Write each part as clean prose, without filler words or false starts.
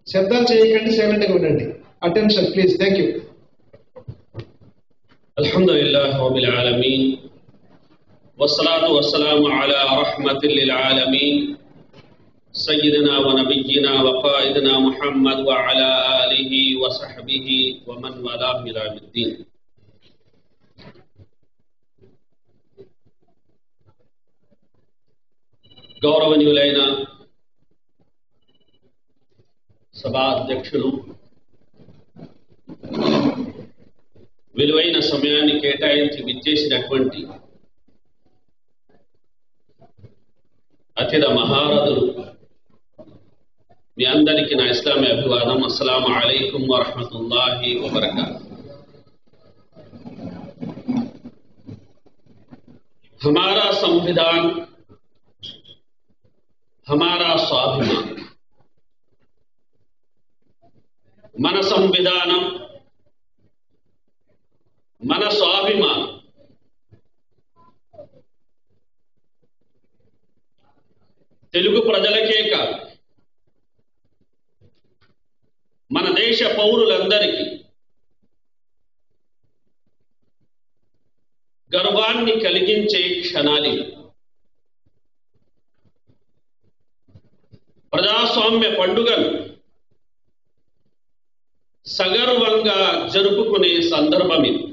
శబ్దాలు చేయకండి, సైలెంట్గా ఉండండి. Attention please. Thank you. అల్హమ్దులిల్లాహి రబ్బిల్ ఆలమీన్ వస్సలాతు వస్సలాము అలా రహ్మతిల్ లిల్ ఆలమీన్ సయ్యిదనా వ నబియ్యినా వ ఖాయిదనా ముహమ్మద్ వ అలా ఆలిహి వ సహ్బిహి వ మన్ వాలాహు ఇలా యౌమిద్దీన్. గౌరవనీయులైన సభాధ్యక్షులు, విలువైన సమయాన్ని కేటాయించి విచ్చేసినటువంటి అతిథ మహారథులు, మీ అందరికీ నా ఇస్లామీ అభివాదం. అస్సలాము అలైకుం వరహ్మతుల్లాహి వబరకాతుహు. हमारा संविधान हमारा स्वाभिमान. మన సంవిధానం మన స్వాభిమానం. తెలుగు ప్రజలకే కాదు, మన దేశ పౌరులందరికీ గర్వాన్ని కలిగించే క్షణాలి. ప్రజాస్వామ్య పండుగను సగర్వంగా జరుపుకునే సందర్భం ఇది.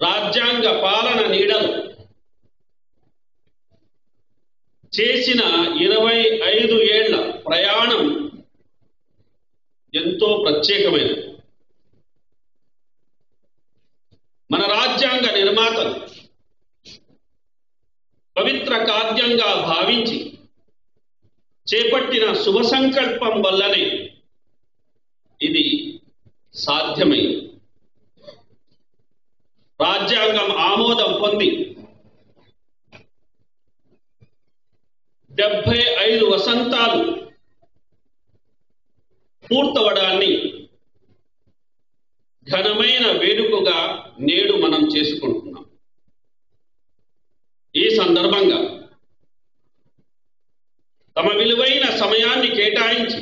రాజ్యాంగ పాలన నీడలు చేసిన 25 ఏళ్ల ప్రయాణం ఎంతో ప్రత్యేకమైనది. మన రాజ్యాంగ నిర్మాతలు పవిత్ర కార్యంగా భావించి చేపట్టిన శుభ సంకల్పం వల్లనే ఇది సాధ్యమైంది. రాజ్యాంగం ఆమోదం పొంది 75 వసంతాలు పూర్తవడాన్ని ఘనమైన వేడుకగా నేడు మనం చేసుకుంటున్నాం. ఈ సందర్భంగా తమ విలువైన సమయాన్ని కేటాయించి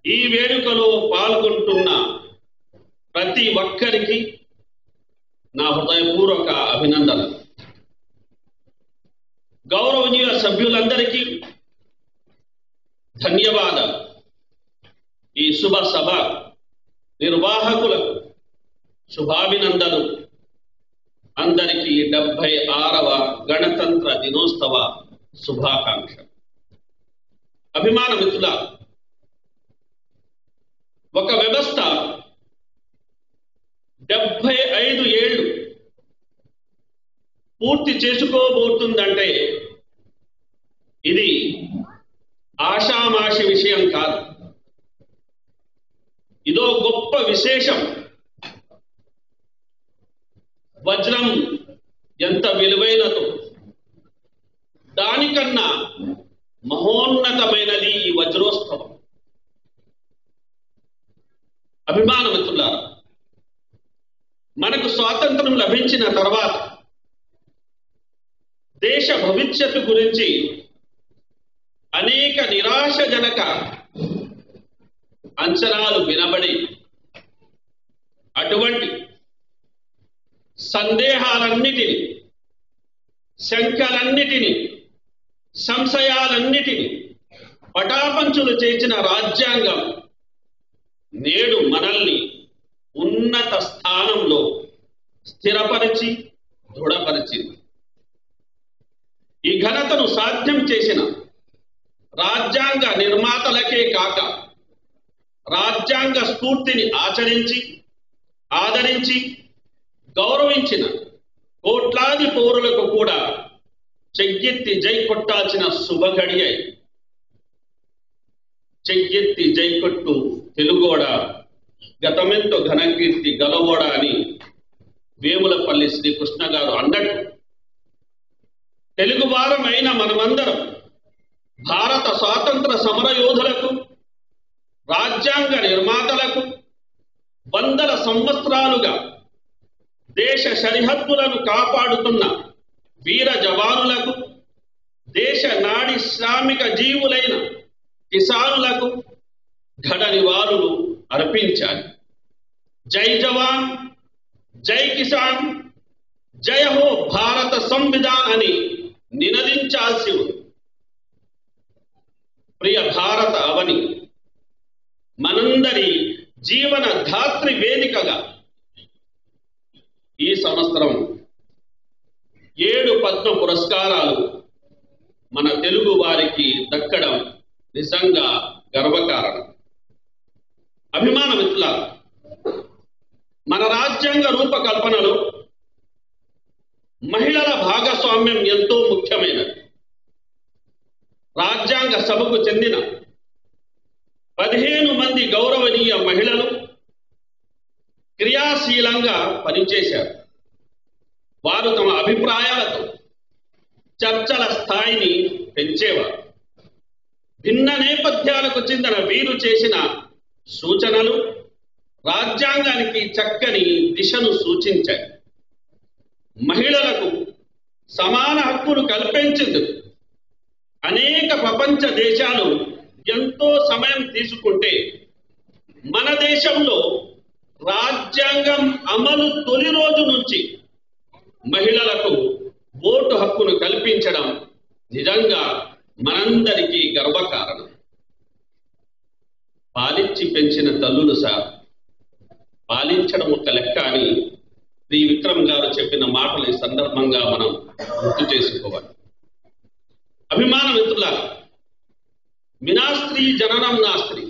ఈ వేడుకలో పాల్గొంటున్న ప్రతి ఒక్కరికి నా హృదయపూర్వక అభినందనలు. గౌరవనీయ సభ్యులందరికీ ధన్యవాదాలు. ఈ శుభ సభ నిర్వాహకులకు శుభాభినందనలు. అందరికీ 76వ గణతంత్ర దినోత్సవ శుభాకాంక్ష. అభిమాన మిత్రుల, ఒక వ్యవస్థ 75 ఏళ్ళు పూర్తి చేసుకోబోతుందంటే ఇది ఆషామాషి విషయం కాదు. ఇదో గొప్ప విశేషం. వజ్రం ఎంత విలువైనదో దానికన్నా మహోన్నతమైనది ఈ వజ్రోత్సవం. అభిమాన మిత్రులారా, మనకు స్వాతంత్రం లభించిన తర్వాత దేశ భవిష్యత్తు గురించి అనేక నిరాశజనక అంచనాలు వినబడి, అటువంటి సందేహాలన్నిటినీ, శంకలన్నిటినీ, సంశయాలన్నిటినీ పటాపంచులు చేసిన రాజ్యాంగం నేడు మనల్ని ఉన్నత స్థానంలో స్థిరపరిచి దృఢపరిచింది. ఈ ఘనతను సాధ్యం చేసిన రాజ్యాంగ నిర్మాతలకే కాక రాజ్యాంగ స్ఫూర్తిని ఆదరించి గౌరవించిన కోట్లాది పౌరులకు కూడా చెయ్యెత్తి జై కొట్టాల్సిన శుభఘడియ. చెయ్యెత్తి జై కొట్టు తెలుగోడ, గతమెంతో ఘనకీర్తి గలవోడ అని వేములపల్లి శ్రీకృష్ణ గారు అన్నట్టు తెలుగువారమైన మనమందరం భారత స్వాతంత్ర సమర యోధులకు, రాజ్యాంగ నిర్మాతలకు వందల సంవత్సరాలుగా దేశ సరిహద్దులను కాపాడుతున్న వీర జవానులకు, దేశ నాడి శ్రామిక జీవులైన కిసానులకు ఘన నివాళులు అర్పించాలి. జై జవాన్, జై కిసాన్, జయ హో భారత సంవిధాన్ అని నినదించాల్సి ఉంది. ప్రియ భారత అవని మనందరి జీవన ధాత్రి వేదికగా ఈ సంవత్సరం 7 పద్మ పురస్కారాలు మన తెలుగు వారికి దక్కడం నిజంగా గర్వకారణం. అభిమాన మిత్రులారా, మన రాజ్యాంగ రూపకల్పనలో మహిళల భాగస్వామ్యం ఎంతో ముఖ్యమైనది. రాజ్యాంగ సభకు చెందిన 15 మంది గౌరవనీయ మహిళలు క్రియాశీలంగా పనిచేశారు. వారు తమ అభిప్రాయాలతో చర్చల స్థాయిని పెంచేవారు. భిన్న నేపథ్యాలకు చెందిన వీరు చేసిన సూచనలు రాజ్యాంగానికి చక్కని దిశను సూచించాయి. మహిళలకు సమాన హక్కులు కల్పించేందుకు అనేక ప్రపంచ దేశాలు ఎంతో సమయం తీసుకుంటే మన దేశంలో రాజ్యాంగం అమలు తొలి రోజు నుంచి మహిళలకు ఓటు హక్కును కల్పించడం నిజంగా మనందరికీ గర్వకారణం. పాలించి పెంచిన తల్లులు సార్, పాలించడం ఒక లెక్క అని శ్రీ విక్రమ్ గారు చెప్పిన మాటలు ఈ సందర్భంగా మనం గుర్తు చేసుకోవాలి. అభిమాన మిత్రులారా, వినాస్త్రీ జననం నాస్త్రీ,